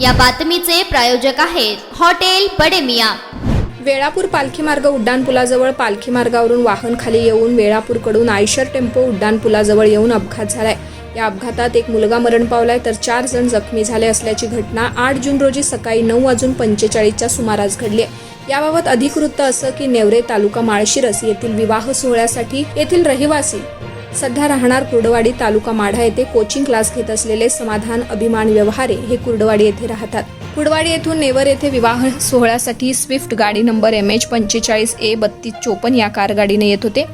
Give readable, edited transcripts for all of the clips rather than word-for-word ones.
या बातमीचे प्रायोजक आहेत हॉटेल बडे मियां। वेळापूर पालखी मार्ग उड्डाणपुलाजवळ पालखी मार्गावरून वाहन खाली येऊन वेळापूरकडून आयशर टेम्पो उड्डाणपुलाजवळ येऊन अपघात झालाय। या अपघातात एक मुलगा मरण पावलाय तर 4 जण जखमी झाले असल्याची घटना 8 जून रोजी सकाळी 9:45च्या सुमारास घडली आहे। याबाबत अधिक वृत्त असं की नेवरे तालुका माळशिरस येथील विवाह सोहळ्यासाठी येथील रहिवासी सध्या राहणार कुर्डवाडी तालुका माढा येथे कोचिंग क्लास घेत असलेले समाधान अभिमान व्यवहारे हे कुर्डवाडी येथे राहतात। कुर्डवाडी येथून नेवर येथे विवाह सोहळ्यासाठी स्विफ्ट गाडी नंबर MH45A3254 या कार गाडीने येत होते।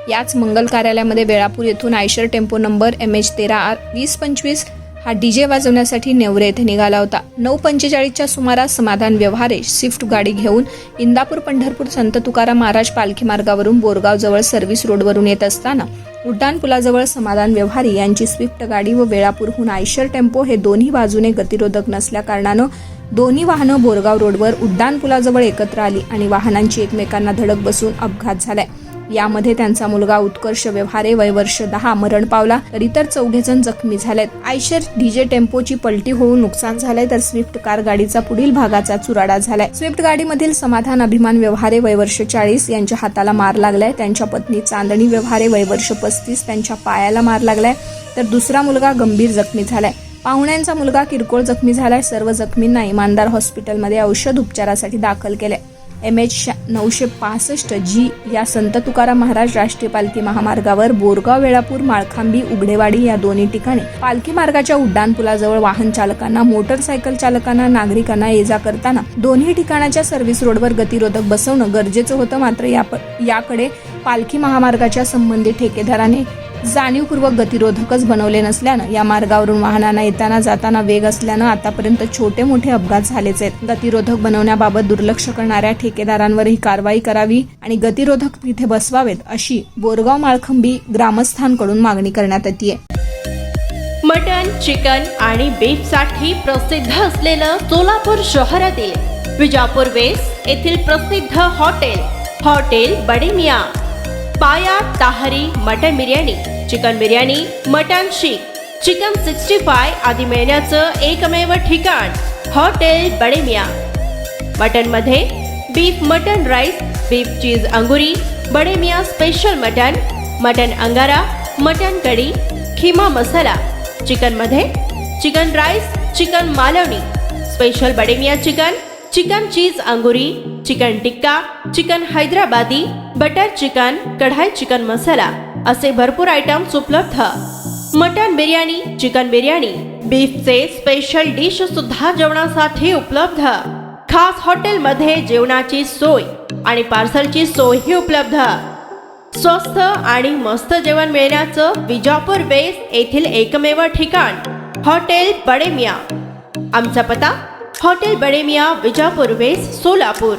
याच मंगल कार्यालयामध्ये वेळापूर येथून आयशर टेम्पो नंबर MH13R2025 हा डीजे वाजवण्यासाठी नेवरे येथे निघाला होता। 9:45च्या सुमारास समाधान व्यवहारे स्विफ्ट गाडी घेऊन इंदापूर पंढरपूर संत तुकाराम महाराज पालखी मार्गावरून बोरगाव जवळ सर्व्हिस रोडवरून येत असताना उड्डाणपुलाजवळ समाधान व्यवहारी यांची स्विफ्ट गाडी व वेळापूरहून आयशर टेम्पो हे दोन्ही बाजूने गतिरोधक नसल्या कारणानं दोन्ही वाहनं बोरगाव रोडवर उड्डाणपुलाजवळ एकत्र आली आणि वाहनांची एकमेकांना धडक बसून अपघात झालाय। यामध्ये त्यांचा मुलगा उत्कर्ष व्यवहारे वय वर्ष 10 मरण पावला तर इतर 4 जण जखमी झालेत। आयशर डीजे टेम्पोची पलटी होऊन नुकसान झालंय तर स्विफ्ट कार गाडीचा पुढील भागाचा चुराडा झालाय। स्विफ्ट गाडीमधील समाधान अभिमान व्यवहारे वय वर्ष 40 यांच्या हाताला मार लागलाय। त्यांच्या पत्नी चांदणी व्यवहारे वय वर्ष 35 त्यांच्या पायाला मार लागलाय तर दुसरा मुलगा गंभीर जखमी झालाय। पाहुण्यांचा मुलगा किरकोळ जखमी झालाय। सर्व जखमींना इमानदार हॉस्पिटलमध्ये औषध उपचारासाठी दाखल केले। MH965G या संत तुकाराम महाराज राष्ट्रीय पालखी महामार्गावर बोरगाव वेळापूर माळखांबी उघडेवाडी या दोन्ही ठिकाणी पालखी मार्गाच्या उड्डाणपुलाजवळ वाहन चालकांना मोटरसायकल चालकांना नागरिकांना ये जा करताना दोन्ही ठिकाणाच्या सर्व्हिस रोडवर गतिरोधक बसवणं गरजेचं होतं। मात्र याकडे पालखी महामार्गाच्या संबंधित ठेकेदाराने जाणीवपूर्वक गतिरोधकच बनवले नसल्यानं या मार्गावरून वाहनांना येताना जाताना वेग असल्यानं आतापर्यंत छोटे मोठे अपघात झालेच आहेत। गतिरोधक बनवण्याबाबत दुर्लक्ष करणाऱ्या ठेकेदारांवरही कारवाई करावी आणि गतिरोधक तिथे बसवावेत अशी बोरगाव माळखंबी ग्रामस्थांकडून मागणी करण्यात येते। मटन, चिकन आणि बीफ साठी प्रसिद्ध असलेलं सोलापूर शहरातील विजापूर वेस्ट येथील प्रसिद्ध hotel Bade Miyan. Paya tahri mutton biryani, chicken biryani, mutton seekh, chicken 65 आदी मिळण्याचं एकमेव ठिकाण हॉटेल बडे मियां। मटन मध्ये beef mutton rice, beef cheese अंगुरी, Bade Miyan special mutton, mutton अंगारा, मटन कढी, खिमा मसाला। चिकन मध्ये chicken rice, chicken Malvani, special Bade Miyan chicken, chicken cheese अंगुरी, chicken tikka, chicken Hyderabadi, butter chicken, kadai chicken masala असे भरपूर आयटम्स उपलब्ध। मटन बिर्याणी, चिकन बिर्याणी, बीफचे स्पेशल डिश सुद्धा जेवणासाठी उपलब्ध। खास हॉटेलमध्ये जेवणाची सोय आणि पार्सलची सोयही उपलब्ध। स्वस्त आणि मस्त जेवण मिळण्याचं विजापूर वेस्ट येथील एकमेव ठिकाण हॉटेल बडे मियां। आमचा पत्ता हॉटेल बडे मियां, विजापूर वेस्ट, सोलापूर।